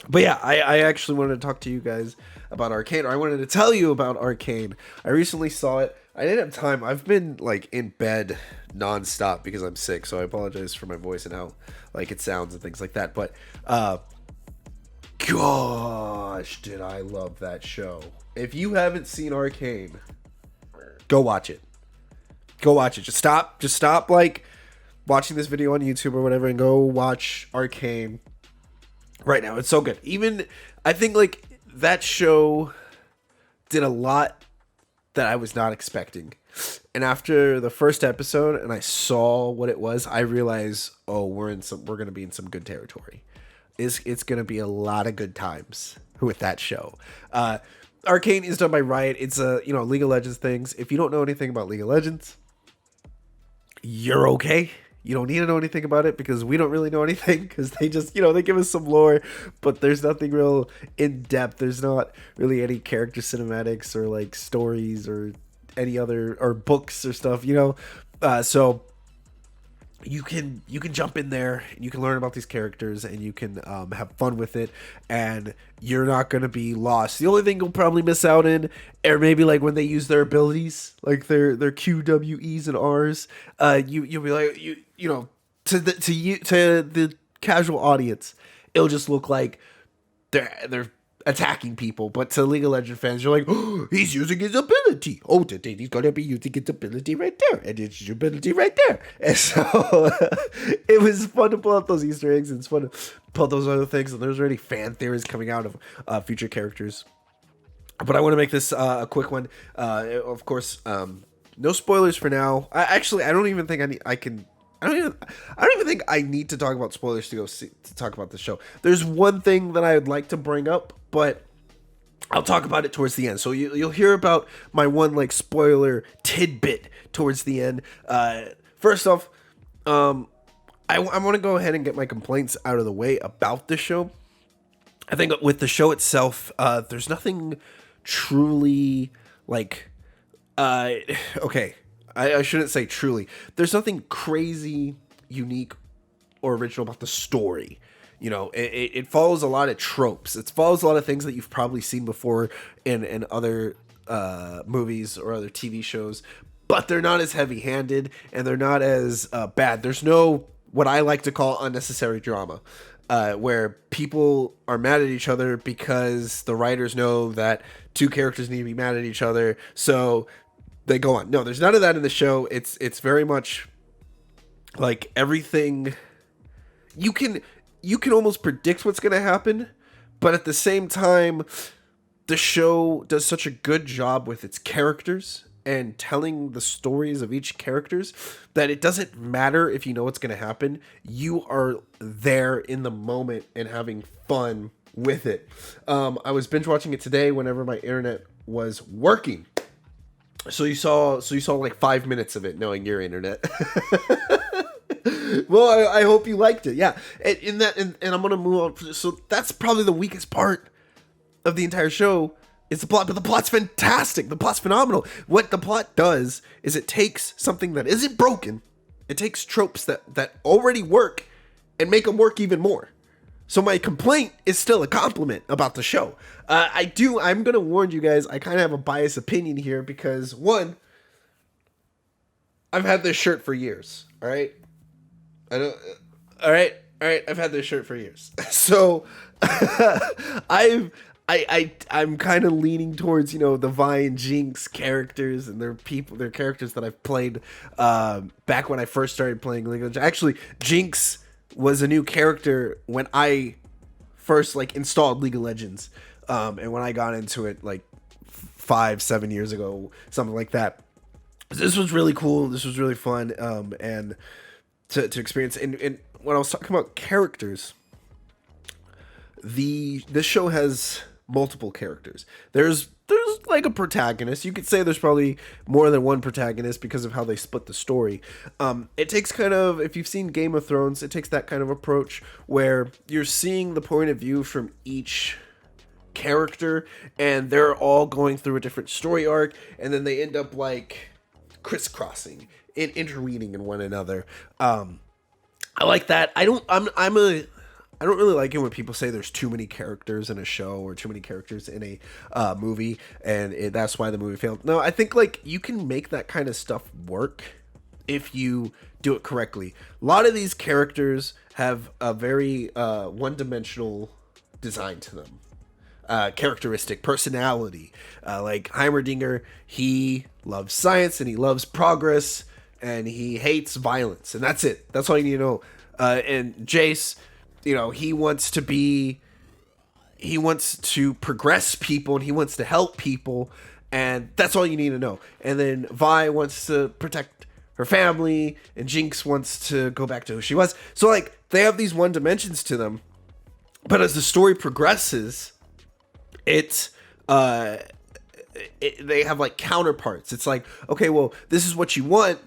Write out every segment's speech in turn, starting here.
But yeah, I actually wanted to talk to you guys about Arcane, or I wanted to tell you about Arcane. I recently saw it. I didn't have time. I've been like in bed nonstop because I'm sick, so I apologize for my voice and how like it sounds and things like that. But gosh, did I love that show. If you haven't seen Arcane, go watch it. Go watch it. Just stop like watching this video on YouTube or whatever and go watch Arcane right now. It's so good. Even I think like that show did a lot that I was not expecting. And after the first episode and I saw what it was, I realized, oh, we're gonna be in some good territory. It's gonna be a lot of good times with that show. Arcane is done by Riot. It's a League of Legends things. If you don't know anything about League of Legends, you're okay. You don't need to know anything about it because we don't really know anything because they just, they give us some lore, but there's nothing real in depth. There's not really any character cinematics or like stories or any other or books or stuff. So you can jump in there and you can learn about these characters and you can have fun with it, and you're not gonna be lost. The only thing you'll probably miss out in, or maybe like when they use their abilities, like their QWEs and Rs, you'll be like to the casual audience, it'll just look like they're attacking people, but to League of Legends fans, you're like, oh, he's using his ability. Oh, today he's gonna be using his ability right there, and it's his ability right there. And so it was fun to pull out those Easter eggs, and it's fun to pull out those other things. And there's already fan theories coming out of future characters. But I want to make this a quick one. Of course, no spoilers for now. I don't even think I can. I don't even think I need to talk about spoilers to talk about the show. There's one thing that I would like to bring up, but I'll talk about it towards the end. So you'll hear about my one like spoiler tidbit towards the end. First off, I want to go ahead and get my complaints out of the way about the show. I think with the show itself, there's nothing truly like okay. I shouldn't say truly. There's nothing crazy, unique, or original about the story. It follows a lot of tropes. It follows a lot of things that you've probably seen before in other movies or other TV shows, but they're not as heavy-handed and they're not as bad. There's no what I like to call unnecessary drama, where people are mad at each other because the writers know that two characters need to be mad at each other, so they go on. No, there's none of that in the show. It's very much like everything you can almost predict what's going to happen, but at the same time the show does such a good job with its characters and telling the stories of each characters that it doesn't matter if you know what's going to happen. You are there in the moment and having fun with it. I was binge watching it today whenever my internet was working. So you saw like 5 minutes of it, knowing your internet. Well, I hope you liked it. Yeah, and I'm gonna move on. So that's probably the weakest part of the entire show is the plot, but the plot's fantastic. The plot's phenomenal. What the plot does is it takes something that isn't broken, it takes tropes that already work, and make them work even more. So my complaint is still a compliment about the show. I'm going to warn you guys, I kind of have a biased opinion here because, one, I've had this shirt for years, all right? All right, I've had this shirt for years. So I'm kind of leaning towards, the Vi and Jinx characters and their characters that I've played back when I first started playing League of Legends. Actually, Jinx was a new character when I first installed League of Legends, and when I got into it 5-7 years ago, something like that. This was really cool. This was really fun, and to experience. And when I was talking about characters, this show has multiple characters. There's like a protagonist. You could say there's probably more than one protagonist because of how they split the story. It takes kind of, if you've seen Game of Thrones, it takes that kind of approach where you're seeing the point of view from each character and they're all going through a different story arc, and then they end up crisscrossing and interweaving in one another. I like that. I don't really like it when people say there's too many characters in a show or too many characters in a movie, and that's why the movie failed. No, I think like you can make that kind of stuff work if you do it correctly. A lot of these characters have a very one-dimensional design to them. Characteristic personality, like Heimerdinger, he loves science and he loves progress and he hates violence, and that's it. That's all you need to know. And Jace, you know, he wants to progress people and he wants to help people, and that's all you need to know. And then Vi wants to protect her family, and Jinx wants to go back to who she was. So like they have these one dimensions to them, but as the story progresses, they have like counterparts. It's like, okay, well, this is what you want,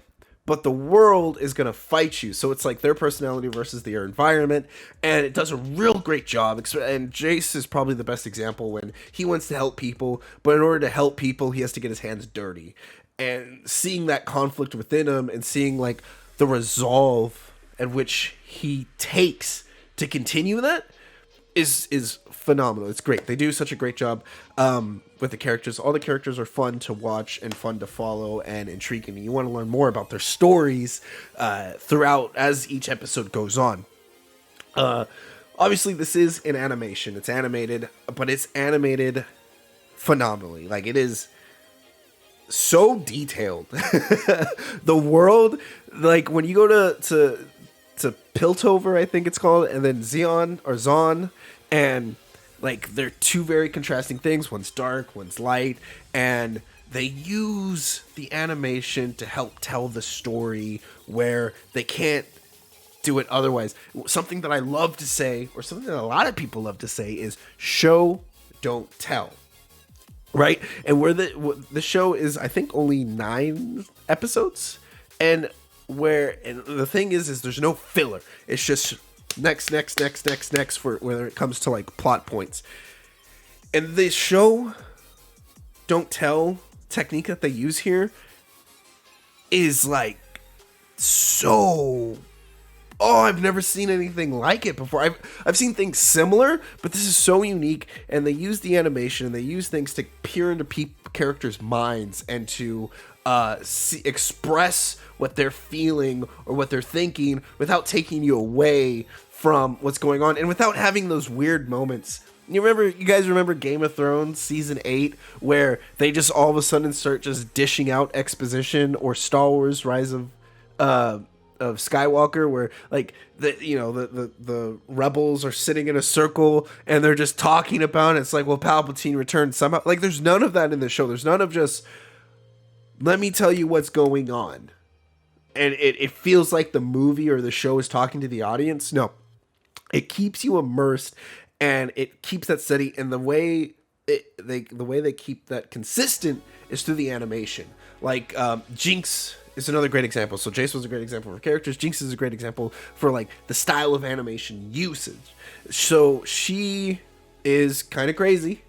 but the world is going to fight you. So it's like their personality versus their environment, and it does a real great job. And Jace is probably the best example when he wants to help people, but in order to help people, he has to get his hands dirty. And seeing that conflict within him and seeing like the resolve at which he takes to continue that is phenomenal. It's great. They do such a great job with the characters. All the characters are fun to watch and fun to follow and intriguing. You want to learn more about their stories throughout as each episode goes on. Obviously, this is an animation. It's animated, but it's animated phenomenally. Like, it is so detailed. The world, like when you go to Piltover, I think it's called, and then Zon, and like they're two very contrasting things. One's dark, one's light, and they use the animation to help tell the story where they can't do it otherwise. Something that I love to say, or something that a lot of people love to say, is show, don't tell. Right? And where the show is, I think, only 9 episodes, and the thing is there's no filler. It's just next for when it comes to like plot points. And the show don't tell technique that they use here is like so, I've never seen anything like it before. I've seen things similar, but this is so unique, and they use the animation and they use things to peer into characters' minds and to express what they're feeling or what they're thinking without taking you away from what's going on and without having those weird moments. You guys remember Game of Thrones season 8 where they just all of a sudden start just dishing out exposition, or Star Wars Rise of Skywalker, where like the rebels are sitting in a circle and they're just talking about it. It's like, well, Palpatine returned somehow. Like, there's none of that in the show. There's none of just, let me tell you what's going on, and it feels like the movie or the show is talking to the audience. No, it keeps you immersed, and it keeps that steady. And the way they keep that consistent is through the animation. Like Jinx is another great example. So Jace was a great example for characters. Jinx is a great example for like the style of animation usage. So she is kind of crazy,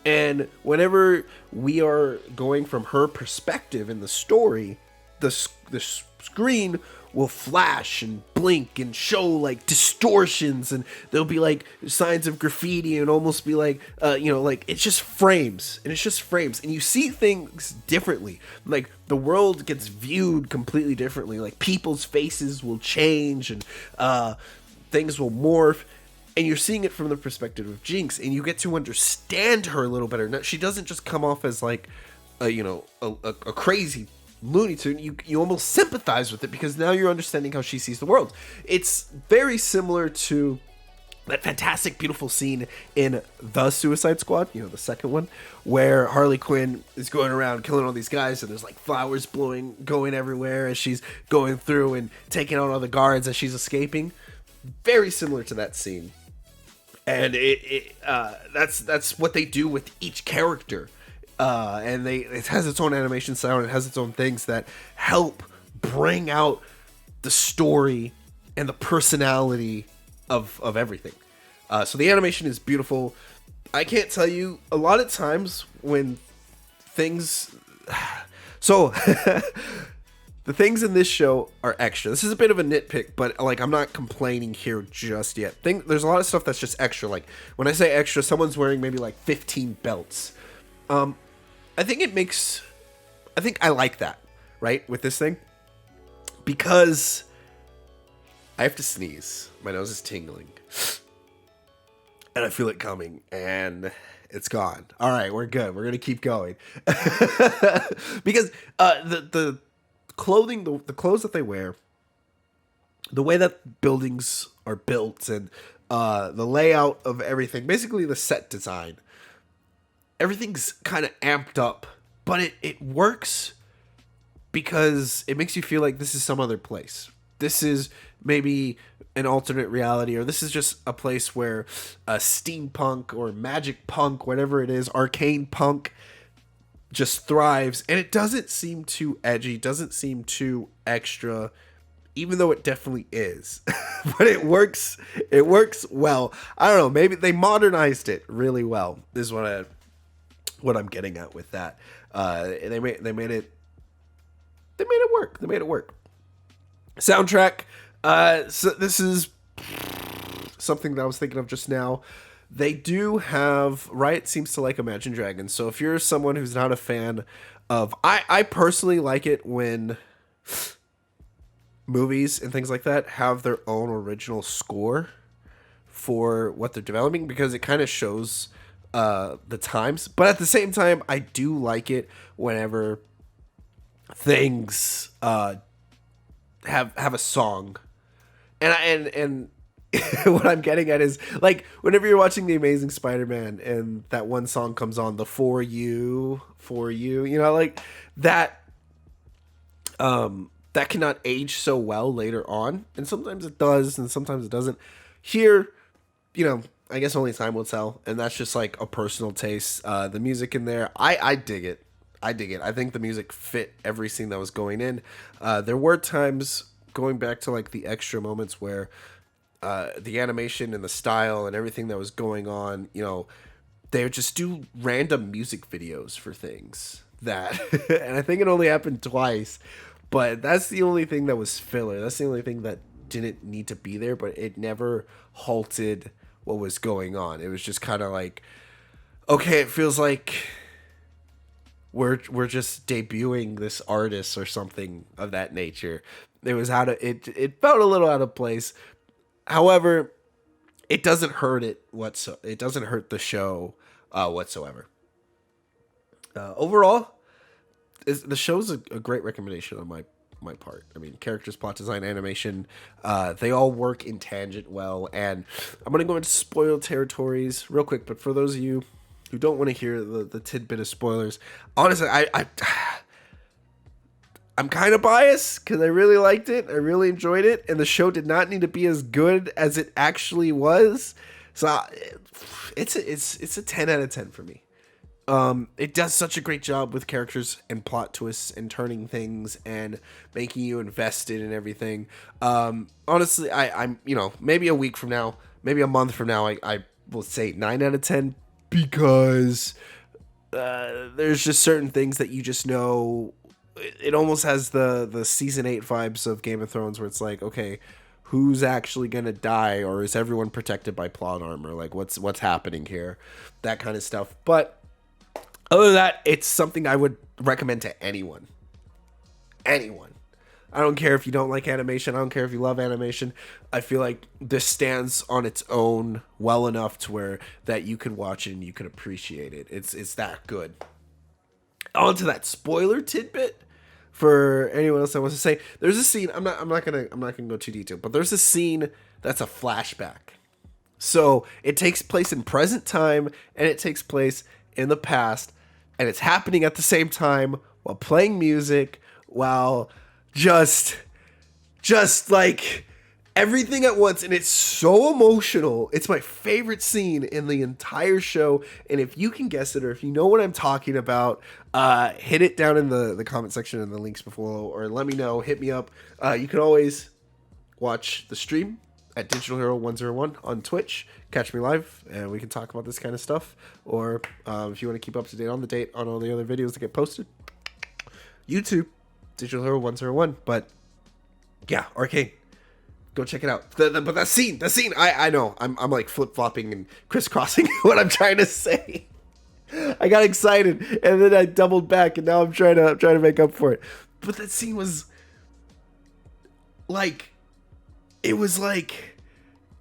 and whenever we are going from her perspective in the story, the screen will flash and blink and show like distortions, and there'll be like signs of graffiti, and almost be like like it's just frames, and you see things differently. Like the world gets viewed completely differently. Like people's faces will change, and things will morph, and you're seeing it from the perspective of Jinx, and you get to understand her a little better. Now, she doesn't just come off as like a crazy Looney Tune. You almost sympathize with it because now you're understanding how she sees the world. It's very similar to that fantastic, beautiful scene in The Suicide Squad, the second one, where Harley Quinn is going around killing all these guys, and there's like flowers going everywhere as she's going through and taking out all the guards as she's escaping. Very similar to that scene, and that's what they do with each character. And it has its own animation style, and it has its own things that help bring out the story and the personality of everything. So the animation is beautiful. I can't tell you, a lot of times when things... So, The things in this show are extra. This is a bit of a nitpick, but like I'm not complaining here just yet. There's a lot of stuff that's just extra. Like when I say extra, someone's wearing maybe like 15 belts. I think I like that, right? With this thing. Because I have to sneeze. My nose is tingling. And I feel it coming. And it's gone. All right, we're good. We're going to keep going. Because the clothing, the clothes that they wear, the way that buildings are built, and the layout of everything, basically the set design, everything's kind of amped up, but it works because it makes you feel like this is some other place. This is maybe an alternate reality, or this is just a place where steampunk or magic punk, whatever it is, arcane punk, just thrives. And it doesn't seem too edgy, doesn't seem too extra, even though it definitely is. But it works well. I don't know, maybe they modernized it really well is what I'm getting at with that. They made it work. Soundtrack. So this is something that I was thinking of just now. They do have, Riot seems to like Imagine Dragons. So if you're someone who's not a fan of, I personally like it when movies and things like that have their own original score for what they're developing, because it kind of shows the times. But at the same time, I do like it whenever things have a song. And what I'm getting at is, like, whenever you're watching The Amazing Spider-Man and that one song comes on, the for you, you know, like that that cannot age so well later on, and sometimes it does and sometimes it doesn't. Here, you know, I guess only time will tell, and that's just like a personal taste. The music in there, I dig it. I think the music fit every scene that was going in. There were times, going back to like the extra moments, where the animation and the style and everything that was going on, you know, they would just do random music videos for things that, and I think it only happened twice, but that's the only thing that was filler. That's the only thing that didn't need to be there, but it never halted what was going on. It was just kind of like, okay, it feels like we're just debuting this artist or something of that nature. It felt a little out of place. However, it doesn't hurt it doesn't hurt the show whatsoever. Overall, the show's a great recommendation on my part. I mean, characters, plot design, animation, they all work in tangent well. And I'm going to go into spoiled territories real quick, but for those of you who don't want to hear the tidbit of spoilers, honestly, I'm kind of biased because I really liked it. I really enjoyed it. And the show did not need to be as good as it actually was. So it's a 10 out of 10 for me. It does such a great job with characters and plot twists and turning things and making you invested in everything. Honestly, I'm, you know, maybe a week from now, maybe a month from now, I will say 9 out of 10, because there's just certain things that you just know. It almost has the season 8 vibes of Game of Thrones, where it's like, okay, who's actually gonna die, or is everyone protected by plot armor? Like, what's happening here? That kind of stuff. But other than that, it's something I would recommend to anyone. Anyone. I don't care if you don't like animation. I don't care if you love animation. I feel like this stands on its own well enough to where that you could watch it and you could appreciate it. It's that good. On to that spoiler tidbit for anyone else that wants to say. There's a scene. I'm not gonna go too detailed, but there's a scene that's a flashback. So it takes place in present time and it takes place in the past, and it's happening at the same time while playing music, while just like everything at once, and it's so emotional. It's my favorite scene in the entire show, and if you can guess it, or if you know what I'm talking about, hit it down in the comment section and the links below, or let me know. Hit me up. You can always watch the stream at Digital Hero 101 on Twitch. Catch me live, and we can talk about this kind of stuff. Or if you want to keep up to date on all the other videos that get posted, YouTube. Digital Hero 101. But yeah, Arcane. Go check it out. But that scene, I know. I'm like flip-flopping and crisscrossing what I'm trying to say. I got excited and then I doubled back and now I'm trying to make up for it. But that scene was like, it was like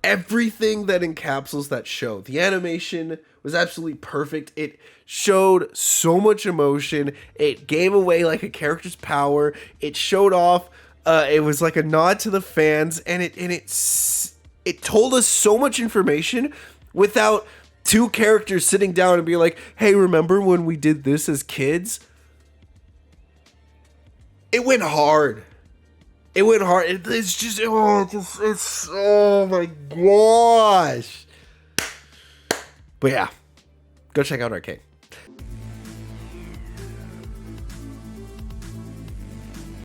everything that encapsulates that show. The animation was absolutely perfect. It showed so much emotion. It gave away like a character's power. It showed off. It was like a nod to the fans, and it told us so much information without two characters sitting down and being like, "Hey, remember when we did this as kids?" It went hard. It's just oh my gosh. But yeah, go check out Arcane.